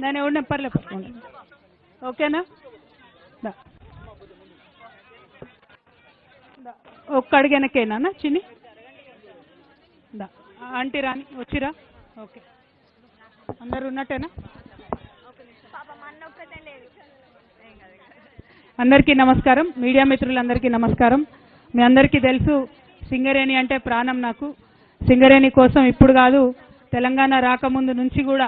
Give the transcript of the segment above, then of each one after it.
నేను ఎవరిని పర్లే పట్టుకోండి. ఓకేనా? ఒక్క అడిగనకేనా చిన్ని దా ఆంటీ రాని వచ్చిరా? ఓకే, అందరు ఉన్నట్టేనా? అందరికీ నమస్కారం. మీడియా మిత్రులందరికీ నమస్కారం. మీ అందరికీ తెలుసు సింగరేణి అంటే ప్రాణం నాకు. సింగరేణి కోసం ఇప్పుడు కాదు, తెలంగాణ రాకముందు నుంచి కూడా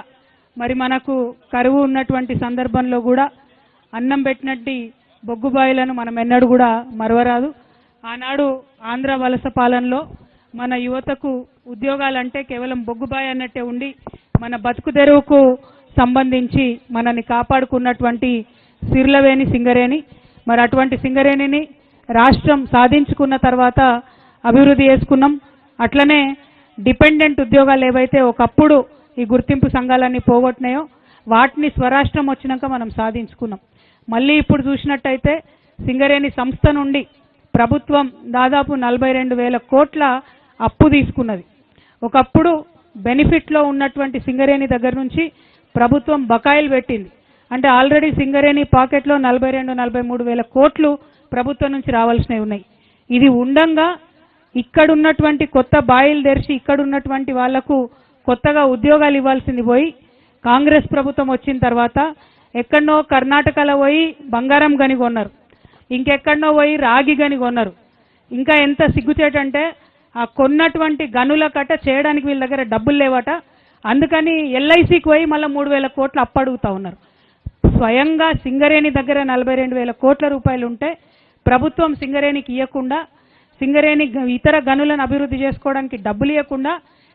మరి మనకు కరువు ఉన్నటువంటి సందర్భంలో కూడా అన్నం పెట్టినట్టు బొగ్గుబాయిలను మనం ఎన్నడూ కూడా మరవరాదు. ఆనాడు ఆంధ్ర వలస పాలనలో మన యువతకు ఉద్యోగాలంటే కేవలం బొగ్గుబాయి అన్నట్టే ఉండి మన బతుకు తెరువుకు సంబంధించి మనల్ని కాపాడుకున్నటువంటి సిర్లవేణి సింగరేణి. మరి అటువంటి సింగరేణిని రాష్ట్రం సాధించుకున్న తర్వాత అభివృద్ధి చేసుకున్నాం. అట్లనే డిపెండెంట్ ఉద్యోగాలు ఏవైతే ఒకప్పుడు ఈ గుర్తింపు సంఘాలన్నీ పోగొట్టినాయో వాటిని స్వరాష్ట్రం వచ్చినాక మనం సాధించుకున్నాం. మళ్ళీ ఇప్పుడు చూసినట్టయితే సింగరేణి సంస్థ నుండి ప్రభుత్వం దాదాపు 42,000 కోట్ల అప్పు తీసుకున్నది. ఒకప్పుడు బెనిఫిట్లో ఉన్నటువంటి సింగరేణి దగ్గర నుంచి ప్రభుత్వం బకాయిలు పెట్టింది. అంటే ఆల్రెడీ సింగరేణి పాకెట్లో 42-43,000 కోట్లు ప్రభుత్వం నుంచి రావాల్సినవి ఉన్నాయి. ఇది ఉండంగా ఇక్కడున్నటువంటి కొత్త బాయిలు తెరిచి ఇక్కడున్నటువంటి వాళ్లకు కొత్తగా ఉద్యోగాలు ఇవ్వాల్సింది పోయి కాంగ్రెస్ ప్రభుత్వం వచ్చిన తర్వాత ఎక్కడనో కర్ణాటకలో పోయి బంగారం గని కొన్నారు, ఇంకెక్కడనో పోయి రాగి గని కొన్నారు. ఇంకా ఎంత సిగ్గుచేటంటే ఆ కొన్నటువంటి గనుల కట్ట చేయడానికి వీళ్ళ దగ్గర డబ్బులు లేవట. అందుకని ఎల్ఐసికి పోయి మళ్ళీ 3,000 కోట్లు అప్పడుగుతూ ఉన్నారు. స్వయంగా సింగరేణి దగ్గర 42,000 కోట్ల రూపాయలు ఉంటే ప్రభుత్వం సింగరేణికి ఇవ్వకుండా, సింగరేణి ఇతర గనులను అభివృద్ధి చేసుకోవడానికి డబ్బులు ఇవ్వకుండా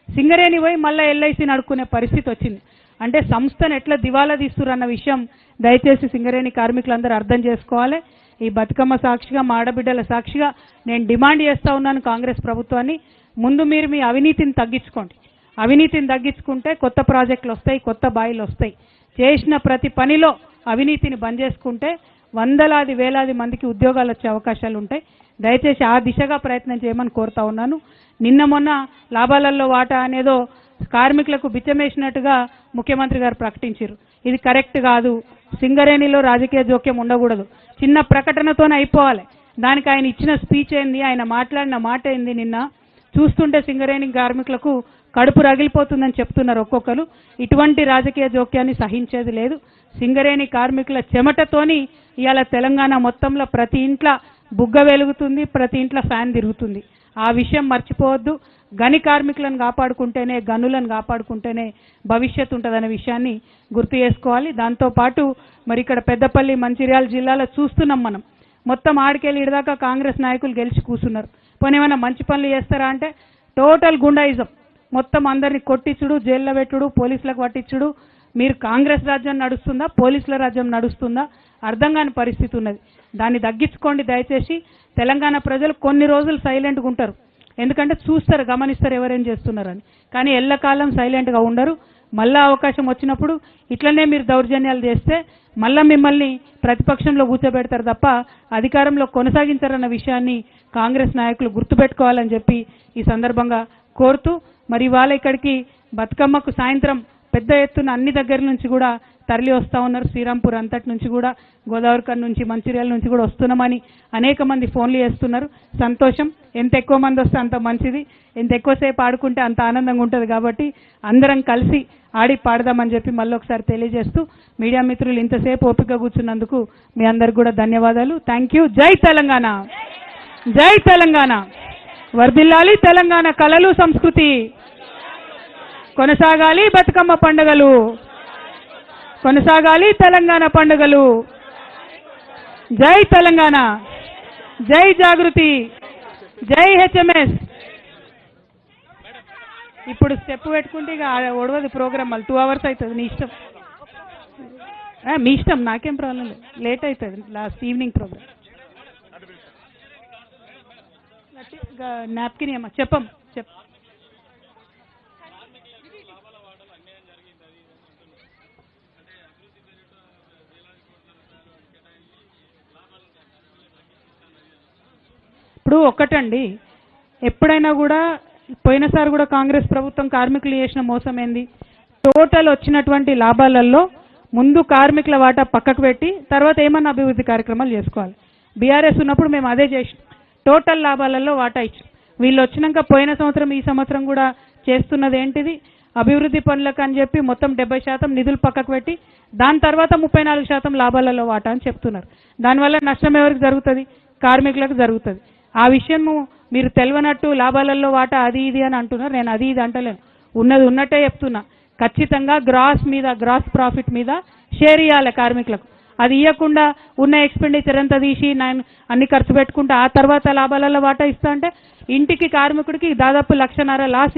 సింగరేణి పోయి మళ్ళీ ఎల్ఐసిని అడుక్కునే పరిస్థితి వచ్చింది. అంటే సంస్థను ఎట్లా దివాలా తీస్తురన్న విషయం దయచేసి సింగరేణి కార్మికులందరూ అర్థం చేసుకోవాలి. ఈ బతుకమ్మ సాక్షిగా మా ఆడబిడ్డల సాక్షిగా నేను డిమాండ్ చేస్తూ ఉన్నాను కాంగ్రెస్ ప్రభుత్వాన్ని, ముందు మీరు మీ అవినీతిని తగ్గించుకోండి. అవినీతిని తగ్గించుకుంటే కొత్త ప్రాజెక్టులు వస్తాయి, కొత్త బాయిలు వస్తాయి. చేసిన ప్రతి పనిలో అవినీతిని బంద్ చేసుకుంటే వందలాది వేలాది మందికి ఉద్యోగాలు వచ్చే అవకాశాలు ఉంటాయి. దయచేసి ఆ దిశగా ప్రయత్నం చేయమని కోరుతా ఉన్నాను. నిన్న మొన్న లాభాలలో వాటా అనేదో కార్మికులకు బిచ్చమేసినట్టుగా ముఖ్యమంత్రి గారు ప్రకటించారు. ఇది కరెక్ట్ కాదు. సింగరేణిలో రాజకీయ జోక్యం ఉండకూడదు. చిన్న ప్రకటనతోనే అయిపోవాలి. దానికి ఆయన ఇచ్చిన స్పీచ్ ఏంది, ఆయన మాట్లాడిన మాట ఏంది, నిన్న చూస్తుంటే సింగరేణి కార్మికులకు కడుపు రగిలిపోతుందని చెప్తున్నారు ఒక్కొక్కరు. ఇటువంటి రాజకీయ జోక్యాన్ని సహించేది లేదు. సింగరేణి కార్మికుల చెమటతోని ఇవాళ తెలంగాణ మొత్తంలో ప్రతి ఇంట్లో బుగ్గ వెలుగుతుంది, ప్రతి ఇంట్లో ఫ్యాన్ తిరుగుతుంది. ఆ విషయం మర్చిపోవద్దు. గని కార్మికులను కాపాడుకుంటేనే, గనులను కాపాడుకుంటేనే భవిష్యత్తు ఉంటుందనే విషయాన్ని గుర్తు చేసుకోవాలి. దాంతోపాటు మరి ఇక్కడ పెద్దపల్లి మంచిర్యాల జిల్లాలో చూస్తున్నాం మనం, మొత్తం ఆడికెళ్ళి ఇడదాకా కాంగ్రెస్ నాయకులు గెలిచి కూర్చున్నారు. పోనీ ఏమైనా మంచి పనులు చేస్తారా అంటే టోటల్ గుండాయిజం, మొత్తం అందరినీ కొట్టించుడు, జైల్లో పెట్టుడు, పోలీసులకు పట్టించుడు. మీరు కాంగ్రెస్ రాజ్యం నడుస్తుందా, పోలీసుల రాజ్యం నడుస్తుందా అర్థం కాని పరిస్థితి ఉన్నది. దాన్ని తగ్గించుకోండి దయచేసి. తెలంగాణ ప్రజలు కొన్ని రోజులు సైలెంట్గా ఉంటారు, ఎందుకంటే చూస్తారు, గమనిస్తారు ఎవరేం చేస్తున్నారని. కానీ ఎల్లకాలం సైలెంట్గా ఉండరు. మళ్ళా అవకాశం వచ్చినప్పుడు ఇట్లనే మీరు దౌర్జన్యాలు చేస్తే మళ్ళీ మిమ్మల్ని ప్రతిపక్షంలో కూర్చోబెడతారు తప్ప అధికారంలో కొనసాగించారన్న విషయాన్ని కాంగ్రెస్ నాయకులు గుర్తుపెట్టుకోవాలని చెప్పి ఈ సందర్భంగా కోరుతూ, మరి ఇవాళ ఇక్కడికి బతుకమ్మకు సాయంత్రం పెద్ద ఎత్తున అన్ని దగ్గర నుంచి కూడా తరలి వస్తూ ఉన్నారు. శ్రీరాంపూర్ అంతటి నుంచి కూడా, గోదావరికర్ నుంచి, మంచిర్యాల నుంచి కూడా వస్తున్నామని అనేక మంది ఫోన్లు చేస్తున్నారు. సంతోషం. ఎంత ఎక్కువ మంది వస్తే అంత మంచిది, ఎంత ఎక్కువసేపు ఆడుకుంటే అంత ఆనందంగా ఉంటుంది. కాబట్టి అందరం కలిసి ఆడి పాడదామని చెప్పి మళ్ళీ ఒకసారి తెలియజేస్తూ, మీడియా మిత్రులు ఇంతసేపు ఓపిక కూర్చున్నందుకు మీ అందరికి కూడా ధన్యవాదాలు. Thank you. జై తెలంగాణ, జై తెలంగాణ. వర్ధిల్లాలి తెలంగాణ కళలు సంస్కృతి, కొనసాగాలి బతుకమ్మ పండుగలు, కొనసాగాలి తెలంగాణ పండుగలు. జై తెలంగాణ, జై జాగృతి, జై హెచ్ఎంఎస్. ఇప్పుడు స్టెప్ పెట్టుకుంటే ఇక ఒడవదు ప్రోగ్రామ్, మళ్ళీ 2 hours అవుతుంది. నీ ఇష్టం, మీ ఇష్టం, నాకేం ప్రాబ్లం లేదు. లేట్ అవుతుంది లాస్ట్ ఈవినింగ్ ప్రోగ్రామ్. నాప్కిన్ అమ్మా చెప్పం చెప్. ఇప్పుడు ఒక్కటండి, ఎప్పుడైనా కూడా పోయినసారి కూడా కాంగ్రెస్ ప్రభుత్వం కార్మికులు చేసిన మోసం ఏంది, టోటల్ వచ్చినటువంటి లాభాలలో ముందు కార్మికుల వాటా పక్కకు పెట్టి తర్వాత ఏమన్నా అభివృద్ధి కార్యక్రమాలు చేసుకోవాలి. బీఆర్ఎస్ ఉన్నప్పుడు మేము అదే చేసినాం, టోటల్ లాభాలలో వాటా ఇచ్చాం. వీళ్ళు వచ్చినాక పోయిన సంవత్సరం ఈ సంవత్సరం కూడా చేస్తున్నది ఏంటిది, అభివృద్ధి పనులకు అని చెప్పి మొత్తం 70% నిధులు పక్కకు పెట్టి దాని తర్వాత 34% లాభాలలో వాటా అని చెప్తున్నారు. దానివల్ల నష్టం ఎవరికి జరుగుతుంది? కార్మికులకు జరుగుతుంది. ఆ విషయము మీరు తెలియనట్టు లాభాలలో వాటా అది ఇది అని అంటున్నారు. నేను అది ఇది అంటలేను, ఉన్నది ఉన్నట్టే చెప్తున్నా. ఖచ్చితంగా గ్రాస్ ప్రాఫిట్ మీద షేర్ ఇవ్వాలి కార్మికులకు. అది ఇవ్వకుండా ఉన్న ఎక్స్పెండిచర్ అంతా తీసి నేను అన్ని ఖర్చు పెట్టుకుంటే ఆ తర్వాత లాభాలలో వాటా ఇస్తా అంటే ఇంటికి కార్మికుడికి దాదాపు 1,50,000 లాస్